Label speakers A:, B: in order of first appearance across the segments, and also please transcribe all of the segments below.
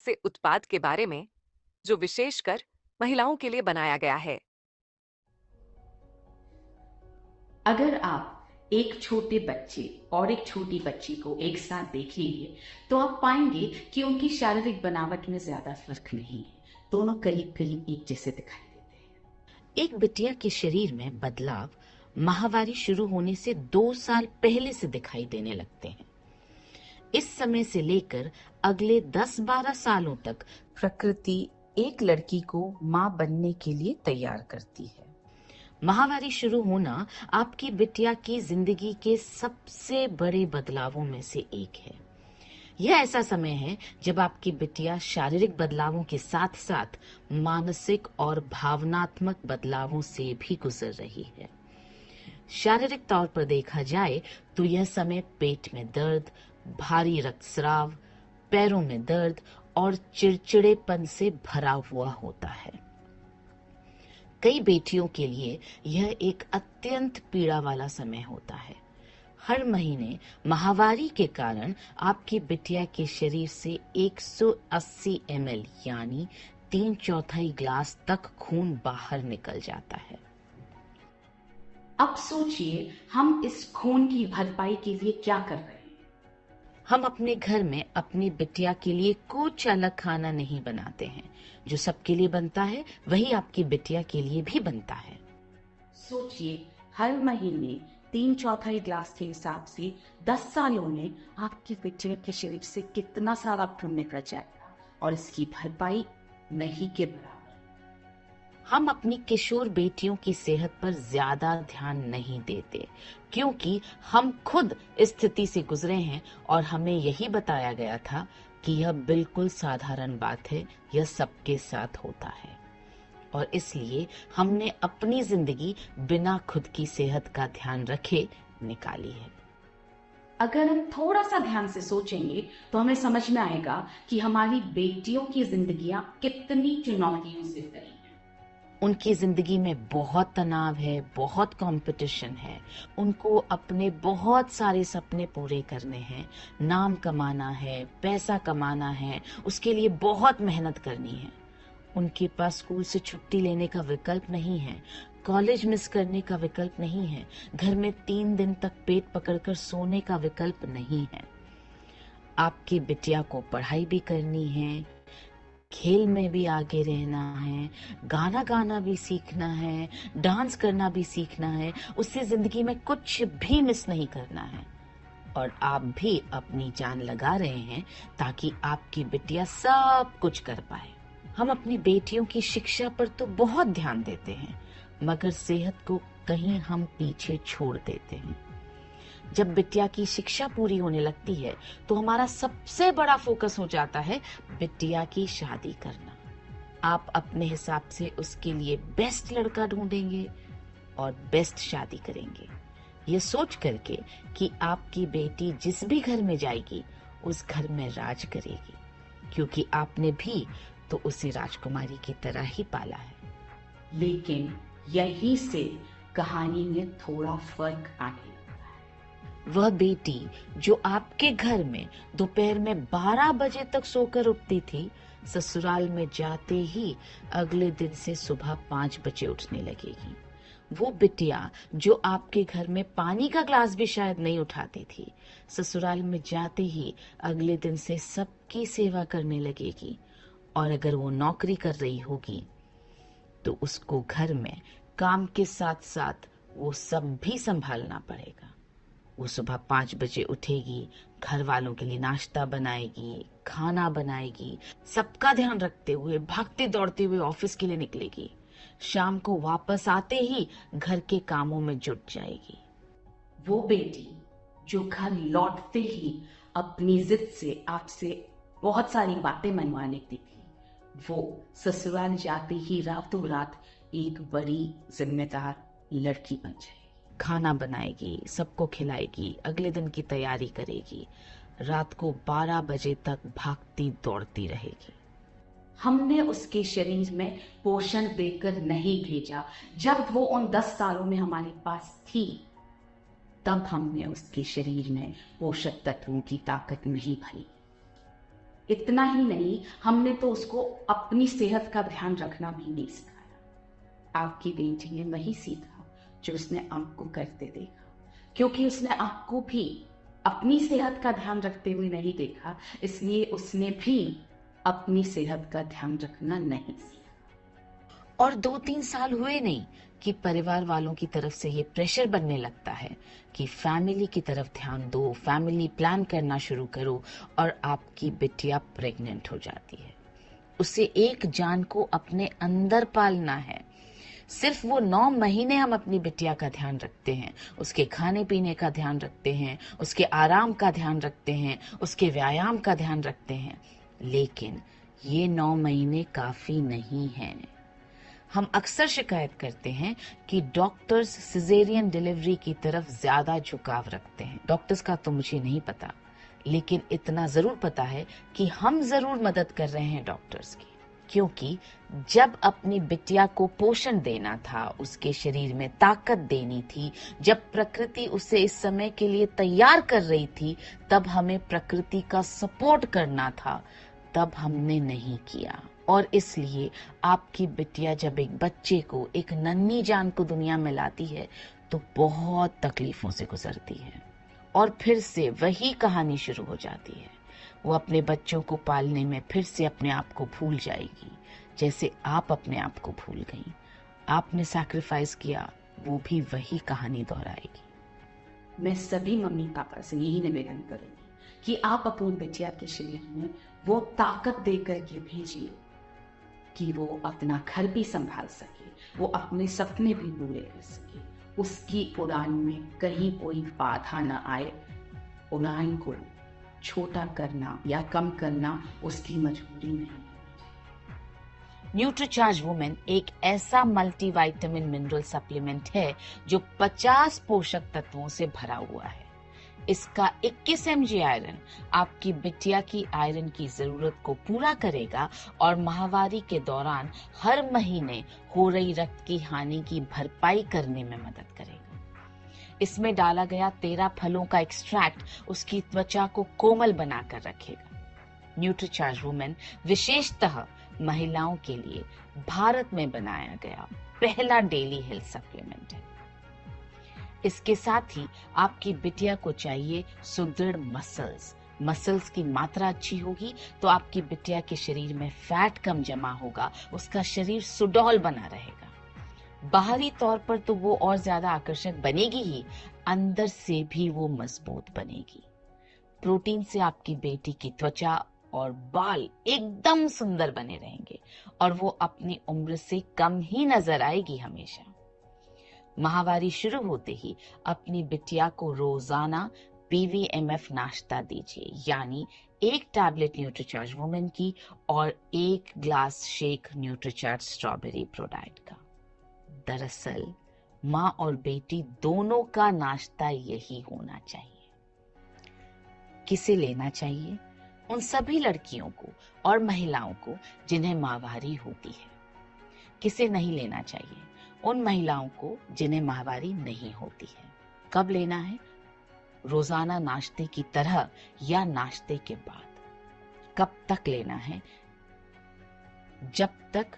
A: ऐसे उत्पाद के बारे में जो विशेषकर महिलाओं के लिए बनाया गया है।
B: अगर आप एक छोटे बच्चे और एक छोटी बच्ची को एक साथ देखेंगे तो आप पाएंगे कि उनकी शारीरिक बनावट में ज्यादा फर्क नहीं है। दोनों करीब करीब एक जैसे दिखाई देते हैं।
C: एक बिटिया के शरीर में बदलाव माहवारी शुरू होने से 2 साल पहले से दिखाई देने लगते हैं। इस समय से लेकर अगले 10-12 सालों तक
B: प्रकृति एक लड़की को माँ बनने के लिए तैयार करती है।
C: माहवारी शुरू होना आपकी बिटिया की जिंदगी के सबसे बड़े बदलावों में से एक है। यह ऐसा समय है जब आपकी बिटिया शारीरिक बदलावों के साथ साथ मानसिक और भावनात्मक बदलावों से भी गुजर रही है। शारीरिक तौर पर देखा जाए तो यह समय पेट में दर्द, भारी रक्तस्राव, पैरों में दर्द और चिड़चिड़ेपन से भरा हुआ होता है। कई बेटियों के लिए यह एक अत्यंत पीड़ा वाला समय होता है। हर महीने माहवारी के कारण आपकी बिटिया के शरीर से 180 ml यानी 3/4 ग्लास तक खून बाहर निकल जाता है।
B: अब सोचिए हम इस खून की भरपाई के लिए क्या कर रहे हैं।
C: हम अपने घर में अपनी बिटिया के लिए कुछ अलग खाना नहीं बनाते हैं। जो सबके लिए बनता है वही आपकी बिटिया के लिए भी बनता है।
B: सोचिए हर महीने 3/4 ग्लास के हिसाब से 10 सालों में आपकी बिटिया के शरीर से कितना सारा खून निकल जाएगा और इसकी भरपाई नहीं के बराबर।
C: हम अपनी किशोर बेटियों की सेहत पर ज्यादा ध्यान नहीं देते क्योंकि हम खुद इस स्थिति से गुजरे हैं और हमें यही बताया गया था कि यह बिल्कुल साधारण बात है, यह सबके साथ होता है। और इसलिए हमने अपनी जिंदगी बिना खुद की सेहत का ध्यान रखे निकाली है।
B: अगर हम थोड़ा सा ध्यान से सोचेंगे तो हमें समझ में आएगा कि हमारी बेटियों की जिंदगियां कितनी चुनौतियों से भरी हैं।
C: उनकी जिंदगी में बहुत तनाव है, बहुत कंपटीशन है। उनको अपने बहुत सारे सपने पूरे करने हैं, नाम कमाना है, पैसा कमाना है, उसके लिए बहुत मेहनत करनी है। उनके पास स्कूल से छुट्टी लेने का विकल्प नहीं है, कॉलेज मिस करने का विकल्प नहीं है, घर में 3 दिन तक पेट पकड़कर सोने का विकल्प नहीं है। आपकी बिटिया को पढ़ाई भी करनी है, खेल में भी आगे रहना है, गाना गाना भी सीखना है, डांस करना भी सीखना है, उससे जिंदगी में कुछ भी मिस नहीं करना है। और आप भी अपनी जान लगा रहे हैं ताकि आपकी बिटिया सब कुछ कर पाए। हम अपनी बेटियों की शिक्षा पर तो बहुत ध्यान देते हैं, मगर सेहत को कहीं हम पीछे छोड़ देते हैं। जब बिटिया की शिक्षा पूरी होने लगती है तो हमारा सबसे बड़ा फोकस हो जाता है बिटिया की शादी करना। आप अपने हिसाब से उसके लिए बेस्ट लड़का ढूंढेंगे और बेस्ट शादी करेंगे, ये सोच करके कि आपकी बेटी जिस भी घर में जाएगी उस घर में राज करेगी, क्योंकि आपने भी तो उसे राजकुमारी की तरह ही पाला है।
B: लेकिन यही से कहानी में थोड़ा फर्क आने लगा।
C: वह बेटी जो आपके घर में दोपहर में 12 बजे तक सोकर उठती थी, ससुराल में जाते ही अगले दिन से सुबह 5 बजे उठने लगेगी। वो बिटिया जो आपके घर में पानी का ग्लास भी शायद नहीं उठाती थी, ससुराल में जाते ही अगले दिन से सबकी सेवा करने लगेगी। और अगर वो नौकरी कर रही होगी तो उसको घर में काम के साथ साथ वो सब भी संभालना पड़ेगा। वो सुबह 5 बजे उठेगी, घर वालों के लिए नाश्ता बनाएगी, खाना बनाएगी, सबका ध्यान रखते हुए भागते दौड़ते हुए ऑफिस के लिए निकलेगी। शाम को वापस आते ही घर के कामों में जुट जाएगी।
B: वो बेटी जो घर लौटते ही अपनी जिद से आपसे बहुत सारी बातें मनवा लेती थी, वो ससुराल जाते ही रातों रात एक बड़ी जिम्मेदार लड़की बन जाएगी।
C: खाना बनाएगी, सबको खिलाएगी, अगले दिन की तैयारी करेगी, रात को 12 बजे तक भागती दौड़ती रहेगी।
B: हमने उसके शरीर में पोषण देकर नहीं भेजा। जब वो उन 10 सालों में हमारे पास थी, तब हमने उसके शरीर में पोषक तत्वों की ताकत नहीं भरी। इतना ही नहीं, हमने तो उसको अपनी सेहत का ध्यान रखना भी नहीं सिखाया। आपकी बेटी ने वही सीखा जो उसने आपको करते देखा, क्योंकि उसने आपको भी अपनी सेहत का ध्यान रखते हुए नहीं देखा, इसलिए उसने भी अपनी सेहत का ध्यान रखना नहीं सीखा।
C: और 2-3 साल हुए नहीं कि परिवार वालों की तरफ से ये प्रेशर बनने लगता है कि फैमिली की तरफ ध्यान दो, फैमिली प्लान करना शुरू करो, और आपकी बिटिया प्रेग्नेंट हो जाती है। उसे एक जान को अपने अंदर पालना है। सिर्फ वो 9 महीने हम अपनी बिटिया का ध्यान रखते हैं, उसके खाने पीने का ध्यान रखते हैं, उसके आराम का ध्यान रखते हैं, उसके व्यायाम का ध्यान रखते हैं, लेकिन ये 9 महीने काफी नहीं हैं। हम अक्सर शिकायत करते हैं कि डॉक्टर्स सिजेरियन डिलीवरी की तरफ ज्यादा झुकाव रखते हैं। डॉक्टर्स का तो मुझे नहीं पता, लेकिन इतना जरूर पता है कि हम जरूर मदद कर रहे हैं डॉक्टर्स की, क्योंकि जब अपनी बिटिया को पोषण देना था, उसके शरीर में ताकत देनी थी, जब प्रकृति उसे इस समय के लिए तैयार कर रही थी, तब हमें प्रकृति का सपोर्ट करना था, तब हमने नहीं किया। और इसलिए आपकी बिटिया जब एक बच्चे को, एक नन्ही जान को दुनिया में लाती है, तो बहुत तकलीफों से गुजरती है, और फिर से वही कहानी शुरू हो जाती है। वो अपने बच्चों को पालने में फिर से अपने आप को भूल जाएगी, जैसे आप अपने आप को भूल गई। आपने सैक्रिफाइस किया, वो भी वही कहानी दोहराएगी।
B: मैं सभी मम्मी पापा से यही निवेदन करूंगी कि आप अपनी बिटिया के शरीर में वो ताकत देकर के भेजिए कि वो अपना घर भी संभाल सके, वो अपने सपने भी पूरे कर सके, उसकी उड़ान में कहीं कोई बाधा न आए। उड़ान को छोटा करना या कम करना उसकी मजबूरी नहीं।
C: न्यूट्रीचार्ज वुमेन एक ऐसा मल्टीविटामिन मिनरल सप्लीमेंट है जो 50 पोषक तत्वों से भरा हुआ है। इसका 21 mg आयरन आपकी बिटिया की आयरन की जरूरत को पूरा करेगा और माहवारी के दौरान हर महीने हो रही रक्त की हानि की भरपाई करने में मदद करेगा। इसमें डाला गया 13 फलों का एक्सट्रैक्ट उसकी त्वचा को कोमल बनाकर रखेगा। न्यूट्रीचार्ज वुमेन विशेषतः महिलाओं के लिए भारत में बनाया गया पहला डेली हेल्थ सप्लीमेंट है। इसके साथ ही आपकी बिटिया को चाहिए सुदृढ़ मसल्स की मात्रा अच्छी होगी तो आपकी बिटिया के शरीर में फैट कम जमा होगा, उसका शरीर सुडौल बना रहेगा। बाहरी तौर पर तो वो और ज्यादा आकर्षक बनेगी ही, अंदर से भी वो मजबूत बनेगी। प्रोटीन से आपकी बेटी की त्वचा और बाल एकदम सुंदर बने रहेंगे और वो अपनी उम्र से कम ही नजर आएगी हमेशा। माहवारी शुरू होते ही अपनी बिटिया को रोजाना PVMF नाश्ता दीजिए, यानी 1 टैबलेट न्यूट्रीचार्ज वुमेन की और 1 glass shake Nutricharge strawberry ProDiet का। दरअसल माँ और बेटी दोनों का नाश्ता यही होना चाहिए। किसे लेना चाहिए? उन सभी लड़कियों को और महिलाओं को जिन्हें माहवारी होती है। किसे नहीं लेना चाहिए? उन महिलाओं को जिन्हें माहवारी नहीं होती है। कब लेना है? रोजाना नाश्ते की तरह या नाश्ते के बाद। कब तक लेना है? जब तक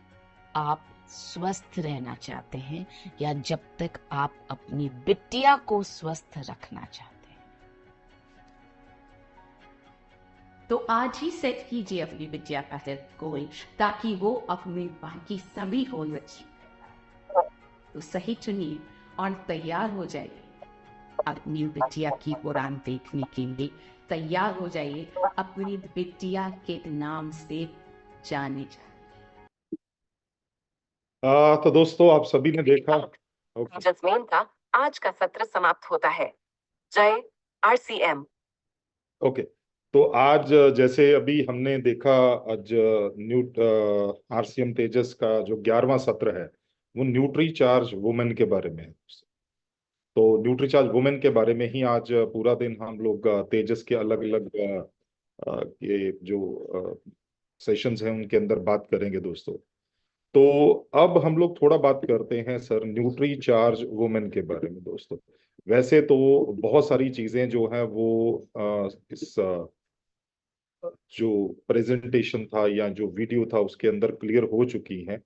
C: आप स्वस्थ रहना चाहते हैं या जब तक आप अपनी बिटिया को स्वस्थ रखना चाहते हैं।
B: तो आज ही सेट कीजिए अपनी बिटिया का हेल्थ गोल ताकि वो अपने बाकी सभी गोल अचीव कर पाए। तो सही चुनिए और तैयार हो जाइए अपनी बिटिया की उड़ान देखने के लिए। तैयार हो जाइए अपनी बिटिया के नाम से जाने जाए।
D: तो दोस्तों आप सभी ने देखा। ओके
A: जजमेन का आज का सत्र समाप्त होता है। जय RCM।
D: ओके तो आज जैसे अभी हमने देखा, आज RCM तेजस का जो 11वां सत्र है वो न्यूट्री चार्ज वुमेन के बारे में है। तो न्यूट्री चार्ज वुमेन के बारे में ही आज पूरा दिन हम लोग तेजस के अलग अलग ये जो सेशंस हैं उनके अंदर बात करेंगे दोस्तों। तो अब हम लोग थोड़ा बात करते हैं सर न्यूट्री चार्ज वुमेन के बारे में दोस्तों। वैसे तो बहुत सारी चीजें जो हैं वो इस जो प्रेजेंटेशन था या जो वीडियो था उसके अंदर क्लियर हो चुकी हैं,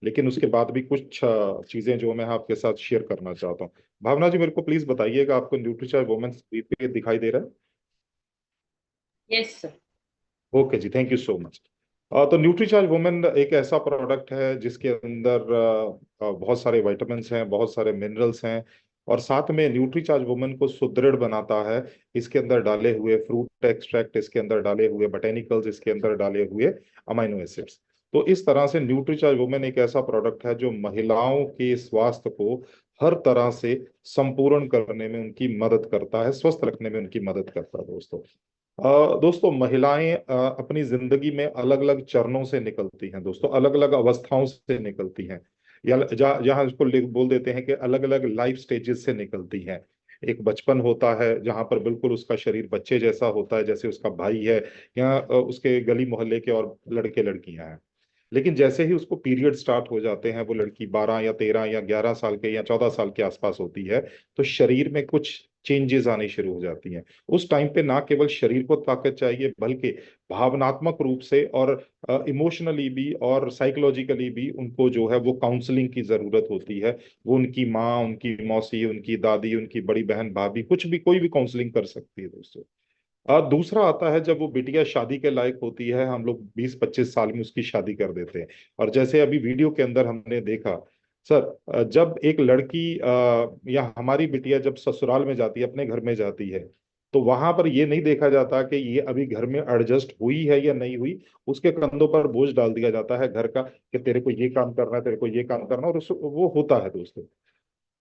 D: लेकिन उसके बाद भी कुछ चीजें जो मैं आपके साथ शेयर करना चाहता हूँ। भावना जी, मेरे को प्लीज बताइएगा, आपको न्यूट्रीचार्ज वुमेन्स पे दिखाई दे रहा है?
B: Yes sir.
D: Okay ji, thank you so much. तो न्यूट्रीचार्ज वुमेन एक ऐसा प्रोडक्ट है जिसके अंदर बहुत सारे विटामिन हैं, बहुत सारे मिनरल्स हैं, और साथ में न्यूट्रीचार्ज वुमेन को सुदृढ़ बनाता है। इसके अंदर डाले हुए फ्रूट एक्सट्रैक्ट, इसके अंदर डाले हुए बोटेनिकल्स, इसके अंदर डाले हुए अमाइनो एसिड्स। तो इस तरह से न्यूट्रीचार्ज वुमेन एक ऐसा प्रोडक्ट है जो महिलाओं के स्वास्थ्य को हर तरह से संपूर्ण करने में उनकी मदद करता है, स्वस्थ रखने में उनकी मदद करता है दोस्तों। दोस्तों, महिलाएं अपनी जिंदगी में अलग अलग चरणों से निकलती हैं दोस्तों, अलग अलग अवस्थाओं से निकलती हैं, या जहाँ इसको बोल देते हैं कि अलग अलग लाइफ स्टेजेस से निकलती हैं। एक बचपन होता है जहां पर बिल्कुल उसका शरीर बच्चे जैसा होता है, जैसे उसका भाई है या उसके गली मोहल्ले के और लड़के लड़कियां हैं। लेकिन जैसे ही उसको पीरियड स्टार्ट हो जाते हैं, वो लड़की 12 या 13 या 11 साल के या 14 साल के आसपास होती है, तो शरीर में कुछ चेंजेस आने शुरू हो जाती हैं। उस टाइम पे ना केवल शरीर को ताकत चाहिए, बल्कि भावनात्मक रूप से और इमोशनली भी और साइकोलॉजिकली भी उनको जो है वो काउंसलिंग की जरूरत होती है। वो उनकी माँ, उनकी मौसी, उनकी दादी, उनकी बड़ी बहन, भाभी, कुछ भी, कोई भी काउंसलिंग कर सकती है दोस्तों। दूसरा आता है जब वो बिटिया शादी के लायक होती है, हम लोग 20-25 साल में उसकी शादी कर देते हैं। और जैसे अभी वीडियो के अंदर हमने देखा सर, जब एक लड़की या हमारी बिटिया जब ससुराल में जाती है, अपने घर में जाती है, तो वहां पर ये नहीं देखा जाता कि ये अभी घर में एडजस्ट हुई है या नहीं हुई। उसके कंधों पर बोझ डाल दिया जाता है घर का, कि तेरे को ये काम करना है, तेरे को ये काम करना है, और वो होता है दोस्तों।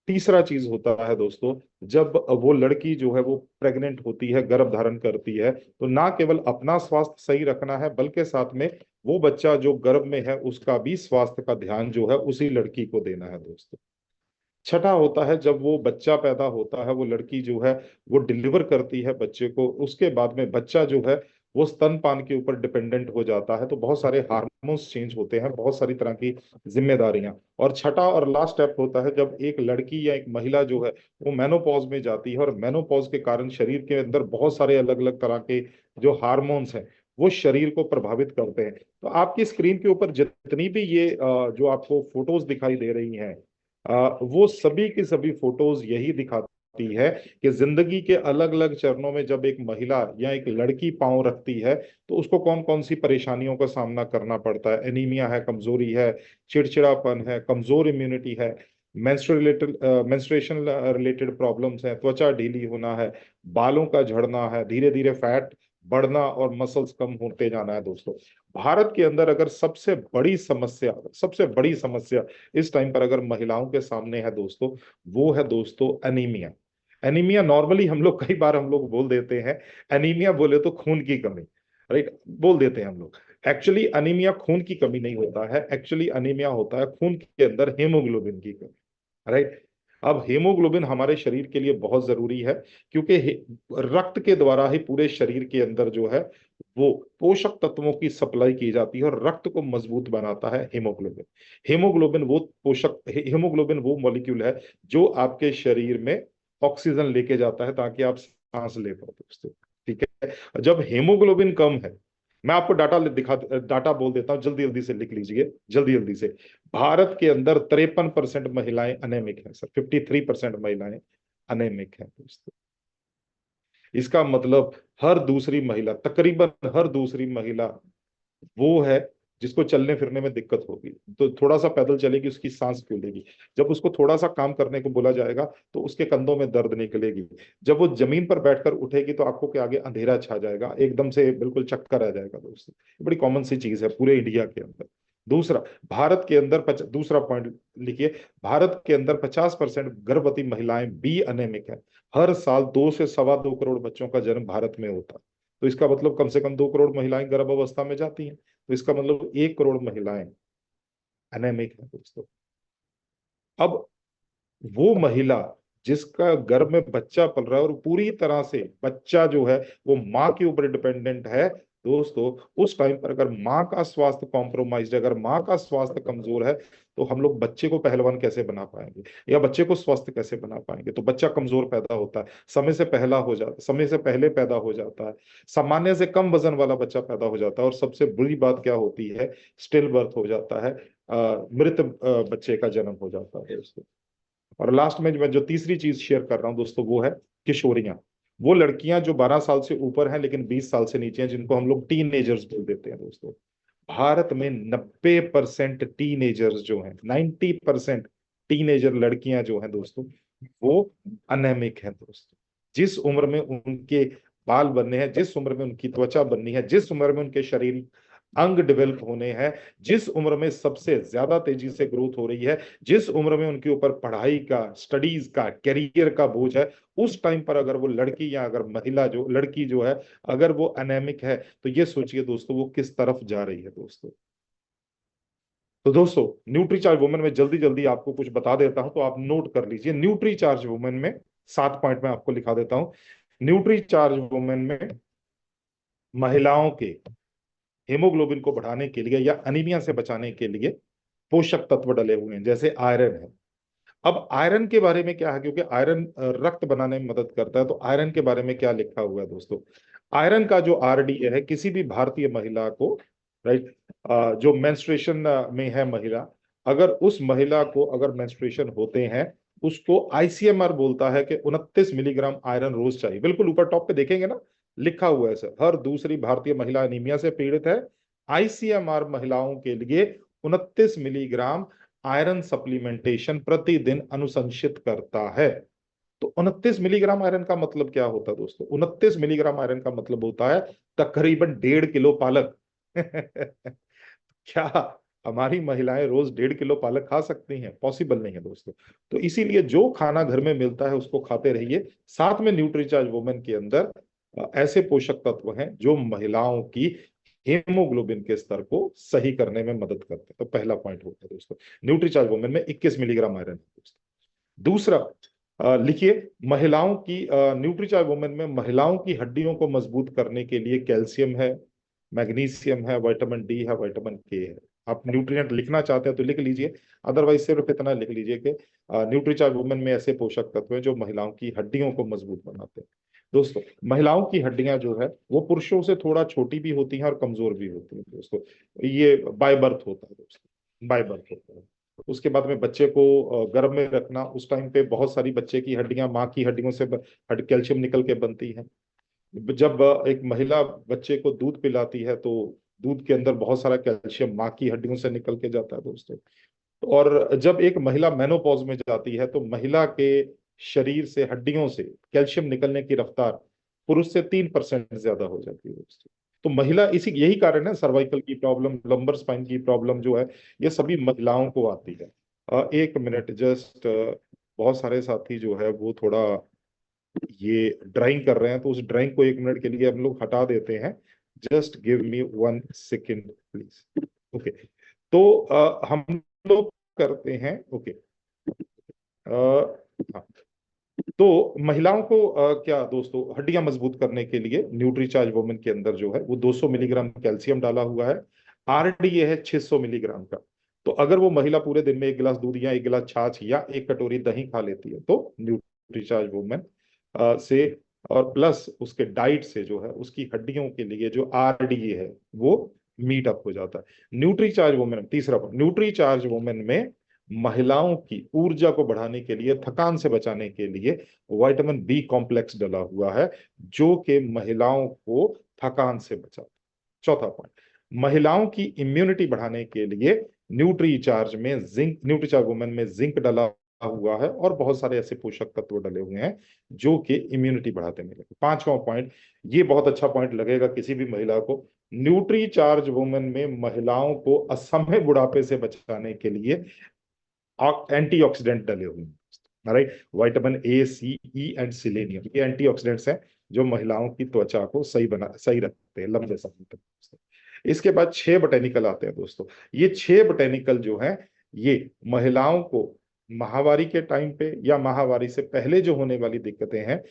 D: तीसरा चीज होता है दोस्तों, जब वो लड़की जो है वो प्रेग्नेंट होती है, गर्भ धारण करती है, तो ना केवल अपना स्वास्थ्य सही रखना है, बल्कि साथ में वो बच्चा जो गर्भ में है उसका भी स्वास्थ्य का ध्यान जो है उसी लड़की को देना है दोस्तों। छठा होता है जब वो बच्चा पैदा होता है, वो लड़की जो है वो डिलीवर करती है बच्चे को, उसके बाद में बच्चा जो है वो स्तनपान के ऊपर डिपेंडेंट हो जाता है, तो बहुत सारे हार्मोन्स चेंज होते हैं, बहुत सारी तरह की जिम्मेदारियां। और छठा और लास्ट स्टेप होता है जब एक लड़की या एक महिला जो है वो मेनोपॉज में जाती है, और मेनोपॉज के कारण शरीर के अंदर बहुत सारे अलग अलग तरह के जो हार्मोन्स हैं वो शरीर को प्रभावित करते हैं। तो आपकी स्क्रीन के ऊपर जितनी भी ये जो आपको फोटोज दिखाई दे रही हैं, वो सभी की सभी फोटोज यही दिखाती है कि जिंदगी के अलग अलग चरणों में जब एक महिला या एक लड़की पांव रखती है, तो उसको कौन कौन सी परेशानियों का सामना करना पड़ता है। एनीमिया है, कमजोरी है, चिड़चिड़ापन है, कमजोर इम्यूनिटी है, मेंस्ट्रुएशन रिलेटेड प्रॉब्लम्स हैं, त्वचा ढीली होना है, बालों का झड़ना है, धीरे धीरे फैट बढ़ना और मसल्स कम होते जाना है दोस्तों। भारत के अंदर अगर सबसे बड़ी समस्या इस टाइम पर अगर महिलाओं के सामने है दोस्तों, वो है दोस्तों एनीमिया। एनीमिया नॉर्मली हम लोग कई बार हम लोग बोल देते हैं, एनीमिया बोले तो खून की कमी, राइट, बोल देते हैं हम लोग। एक्चुअली अनीमिया खून की कमी नहीं होता है, एक्चुअली अनीमिया होता है खून के अंदर हेमोग्लोबिन की कमी, राइट। अब हेमोग्लोबिन हमारे शरीर के लिए बहुत जरूरी है, क्योंकि रक्त के द्वारा ही पूरे शरीर के अंदर जो है वो पोषक तत्वों की सप्लाई की जाती है, और रक्त को मजबूत बनाता है हेमोग्लोबिन। हेमोग्लोबिन वो मॉलिक्यूल है जो आपके शरीर में ऑक्सीजन लेके जाता है ताकि आप सांस ले पाओ दोस्तों, ठीक है। जब हेमोग्लोबिन कम है, मैं आपको डाटा बोल देता हूँ, जल्दी जल्दी से लिख लीजिए, जल्दी जल्दी से। भारत के अंदर 53% महिलाएं अनेमिक हैं सर, 53% महिलाएं अनेमिक हैं दोस्तों। इसका मतलब हर दूसरी महिला, तकरीबन हर दूसरी महिला वो है जिसको चलने फिरने में दिक्कत होगी, तो थोड़ा सा पैदल चलेगी उसकी सांस फूलेगी। जब उसको थोड़ा सा काम करने को बोला जाएगा तो उसके कंधों में दर्द निकलेगी। जब वो जमीन पर बैठकर उठेगी तो आंखों के आगे अंधेरा छा जाएगा, एकदम से बिल्कुल चक्कर आ जाएगा दोस्तों। ये बड़ी कॉमन सी चीज है पूरे इंडिया के अंदर। दूसरा, भारत के अंदर दूसरा पॉइंट लिखिए, भारत के अंदर 50% गर्भवती महिलाएं भी अनेमिक है। हर साल 2 से 2.25 करोड़ बच्चों का जन्म भारत में होता है, तो इसका मतलब कम से कम 2 करोड़ महिलाएं गर्भ अवस्था में जाती हैं, तो इसका मतलब 1 करोड़ महिलाएं एनेमिक है दोस्तों। अब वो महिला जिसका गर्भ में बच्चा पल रहा है और पूरी तरह से बच्चा जो है वो माँ के ऊपर डिपेंडेंट है, दोस्तों उस टाइम पर अगर माँ का स्वास्थ्य कॉम्प्रोमाइज है, अगर माँ का स्वास्थ्य कमजोर है, तो हम लोग बच्चे को पहलवान कैसे बना पाएंगे या बच्चे को स्वस्थ कैसे बना पाएंगे? तो बच्चा कमजोर पैदा होता है, समय से पहले पैदा हो जाता है, सामान्य से कम वजन वाला बच्चा पैदा हो जाता है, और सबसे बुरी बात क्या होती है, स्टिल बर्थ हो जाता है, मृत बच्चे का जन्म हो जाता है दोस्तों। और लास्ट में मैं जो तीसरी चीज शेयर कर रहा हूं दोस्तों, वो है किशोरियां। वो लड़कियां जो 12 साल से ऊपर हैं लेकिन 20 साल से नीचे हैं, जिनको हम लोग टीनेजर्स बोल देते हैं दोस्तों। भारत में 90% टीनेजर्स जो हैं, 90% टीनेजर लड़कियां जो हैं दोस्तों, वो अनेमिक हैं दोस्तों। जिस उम्र में उनके बाल बनने हैं, जिस उम्र में उनकी त्वचा बननी है, जिस उम्र में उनके शरीर अंग डेवलप होने हैं, जिस उम्र में सबसे ज्यादा तेजी से ग्रोथ हो रही है, जिस उम्र में उनके ऊपर पढ़ाई का, स्टडीज का, करियर का बोझ है, उस टाइम पर अगर वो लड़की या अगर महिला जो लड़की जो है, अगर वो अनेमिक है, तो ये सोचिए दोस्तों वो किस तरफ जा रही है दोस्तों। तो दोस्तों न्यूट्री चार्ज वुमेन में जल्दी जल्दी आपको कुछ बता देता हूं, तो आप नोट कर लीजिए। न्यूट्री चार्ज वुमेन में 7 पॉइंट में आपको लिखा देता हूं। न्यूट्री चार्ज वुमेन में महिलाओं के हेमोग्लोबिन को बढ़ाने के लिए या अनीमिया से बचाने के लिए पोषक तत्व डले हुए हैं, जैसे आयरन है। अब आयरन के बारे में क्या है, क्योंकि आयरन रक्त बनाने में मदद करता है, तो आयरन के बारे में क्या लिखा हुआ है दोस्तों? आयरन का जो आरडीए है, किसी भी भारतीय महिला को, राइट, जो मेंस्ट्रुएशन में है महिला, अगर उस महिला को अगर मेंस्ट्रुएशन होते हैं, उसको आईसीएमआर बोलता है कि 29 मिलीग्राम आयरन रोज चाहिए। बिल्कुल ऊपर टॉप पे देखेंगे ना, लिखा हुआ है सर, हर दूसरी भारतीय महिला अनीमिया से पीड़ित है। आईसीएमआर महिलाओं के लिए 29 मिलीग्राम आयरन सप्लीमेंटेशन प्रतिदिन अनुशंसित करता है। तो 29 मिलीग्राम आयरन का मतलब क्या होता है दोस्तों? 29 मिलीग्राम आयरन का मतलब होता है तकरीबन 1.5 किलो पालक। क्या हमारी महिलाएं रोज 1.5 किलो पालक खा सकती हैं? पॉसिबल नहीं है दोस्तों। तो इसीलिए जो खाना घर में मिलता है उसको खाते रहिए। साथ में न्यूट्रीचार्ज वुमेन के अंदर ऐसे पोषक तत्व हैं जो महिलाओं की हेमोग्लोबिन के स्तर को सही करने में मदद करते हैं। तो पहला पॉइंट होता है दोस्तों, न्यूट्रीचार्ज वुमेन में 21 मिलीग्राम आयरन है दोस्तों। दूसरा, लिखिए, महिलाओं की न्यूट्रीचार्ज वुमेन में महिलाओं की हड्डियों को मजबूत करने के लिए कैल्शियम है, मैग्नीशियम है, विटामिन डी है, विटामिन के है। आप न्यूट्रिएंट लिखना चाहते हैं तो लिख लीजिए, अदरवाइज सिर्फ इतना लिख लीजिए कि न्यूट्रीचार्ज वुमेन में ऐसे पोषक तत्व हैं जो महिलाओं की हड्डियों को मजबूत बनाते हैं। दोस्तों महिलाओं की हड्डियां जो है वो पुरुषों से थोड़ा छोटी भी होती हैं और कमजोर भी होती हैं दोस्तों। ये बाय बर्थ होता है दोस्तों, बाय बर्थ होता है। उसके बाद में बच्चे को गर्भ में रखना, उस टाइम पे बहुत सारी बच्चे की हड्डियां माँ की हड्डियों से कैल्शियम निकल के बनती हैं। जब एक महिला बच्चे को दूध पिलाती है तो दूध के अंदर बहुत सारा कैल्शियम माँ की हड्डियों से निकल के जाता है दोस्तों। और जब एक महिला मेनोपॉज में जाती है तो महिला के शरीर से, हड्डियों से कैल्शियम निकलने की रफ्तार पुरुष से 3% ज्यादा हो जाती है दोस्तों। तो महिला, इसी यही कारण है सर्वाइकल की प्रॉब्लम, लंबर स्पाइन की प्रॉब्लम जो है, ये सभी महिलाओं को आती है। 1 मिनट जस्ट, बहुत सारे साथी जो है वो थोड़ा ये ड्राइंग कर रहे हैं, तो उस ड्राइंग को 1 मिनट के लिए हम लोग हटा देते हैं। Just give me 1 second please. Okay, तो हम लोग करते हैं। ओके, हाँ, तो महिलाओं को क्या दोस्तों, हड्डियां मजबूत करने के लिए न्यूट्रीचार्ज वुमेन के अंदर जो है वो 200 मिलीग्राम कैल्शियम डाला हुआ है। आरडीए है 600 मिलीग्राम का। तो अगर वो महिला पूरे दिन में 1 गिलास दूध या 1 गिलास छाछ या 1 कटोरी दही खा लेती है, तो न्यूट्रीचार्ज वुमेन से और प्लस उसके डाइट से जो है उसकी हड्डियों के लिए जो आरडीए है वो मीट अप हो जाता है। न्यूट्रीचार्ज वुमेन, तीसरा पॉइंट, न्यूट्रीचार्ज वुमेन में महिलाओं की ऊर्जा को बढ़ाने के लिए, थकान से बचाने के लिए विटामिन बी कॉम्प्लेक्स डला हुआ है, जो कि महिलाओं को थकान से बचाता है। चौथा पॉइंट, महिलाओं की इम्यूनिटी बढ़ाने के लिए न्यूट्रीचार्ज में जिंक, न्यूट्रीचार्ज वुमेन में जिंक डला हुआ है और बहुत सारे ऐसे पोषक तत्व डले हुए हैं जो कि इम्यूनिटी बढ़ाते मिलेंगे। पांचवा पॉइंट, ये बहुत अच्छा पॉइंट लगेगा किसी भी महिला को, न्यूट्रीचार्ज वुमेन में महिलाओं को असमय बुढ़ापे से बचाने के लिए एंटीऑक्सीडेंट डले हुए हैं, right. Vitamin A, C, E and selenium, ये एंटीऑक्सीडेंट्स हैं जो महिलाओं की त्वचा को सही रखते हैं लंबे समय तक। इसके बाद 6 बोटेनिकल आते हैं दोस्तों। ये 6 बोटेनिकल जो हैं, ये महिलाओं को माहवारी के टाइम पे या माहवारी से पहले जो होने वाली दिक्कतें हैं,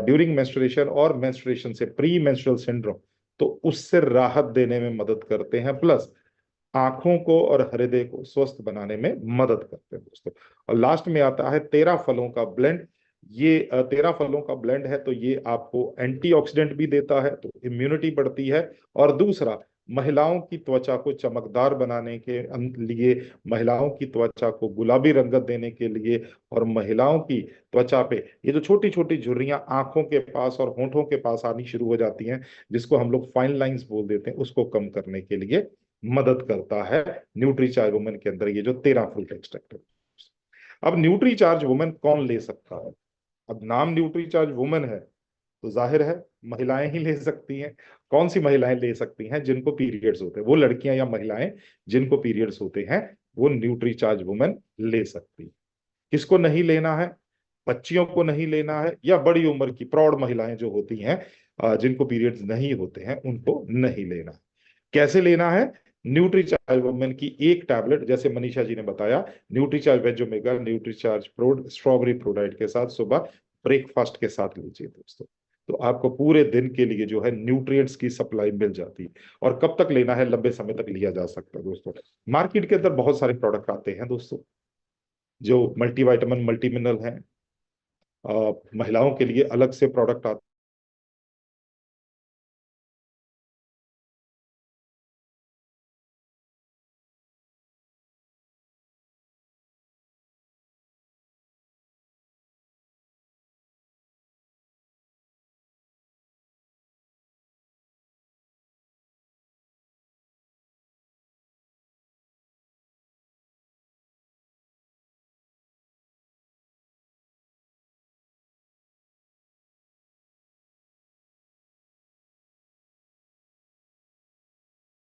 D: ड्यूरिंग मेंस्ट्रुएशन और मेंस्ट्रुएशन से प्री मेंस्ट्रुअल सिंड्रोम, तो उससे राहत देने में मदद करते हैं, प्लस आंखों को और हृदय को स्वस्थ बनाने में मदद करते हैं दोस्तों। और लास्ट में आता है 13 फलों का ब्लेंड। ये 13 फलों का ब्लेंड है, तो ये आपको एंटीऑक्सीडेंट भी देता है, तो इम्यूनिटी बढ़ती है। और दूसरा, महिलाओं की त्वचा को चमकदार बनाने के लिए, महिलाओं की त्वचा को गुलाबी रंगत देने के लिए, और महिलाओं की त्वचा पे ये जो छोटी छोटी झुर्रियां आंखों के पास और होंठों के पास आनी शुरू हो जाती हैं, जिसको हम लोग फाइन लाइंस बोल देते हैं, उसको कम करने के लिए मदद करता है न्यूट्रीचार्ज वुमेन के अंदर ये जो 13 फ्रूट एक्सट्रैक्ट है। अब न्यूट्रीचार्ज वुमेन कौन ले सकता है? अब नाम न्यूट्रीचार्ज वुमेन है, तो जाहिर है महिलाएं ही ले सकती हैं। कौन सी महिलाएं ले सकती हैं? जिनको पीरियड्स होते हैं, वो लड़कियां या महिलाएं जिनको पीरियड्स होते हैं, वो न्यूट्रीचार्ज वुमेन ले सकती है। किसको नहीं लेना है? बच्चियों को नहीं लेना है, या बड़ी उम्र की प्रौढ़ महिलाएं जो होती हैं, जिनको पीरियड्स नहीं होते हैं, उनको नहीं लेना है। कैसे लेना है? न्यूट्रीचार्ज वुमेन की एक टैबलेट, जैसे मनीषा जी ने बताया, न्यूट्रीचार्ज वेज ओमेगा, न्यूट्रीचार्ज प्रोड स्ट्रॉबेरी प्रोडाइट के साथ सुबह ब्रेकफास्ट के साथ लीजिए दोस्तों। तो आपको पूरे दिन के लिए जो है न्यूट्रिएंट्स की सप्लाई मिल जाती है। और कब तक लेना है? लंबे समय तक लिया जा सकता है दोस्तों। मार्केट के अंदर बहुत सारे प्रोडक्ट आते हैं दोस्तों, जो मल्टीविटामिन मल्टी मिनरल हैं। महिलाओं के लिए अलग से प्रोडक्ट आते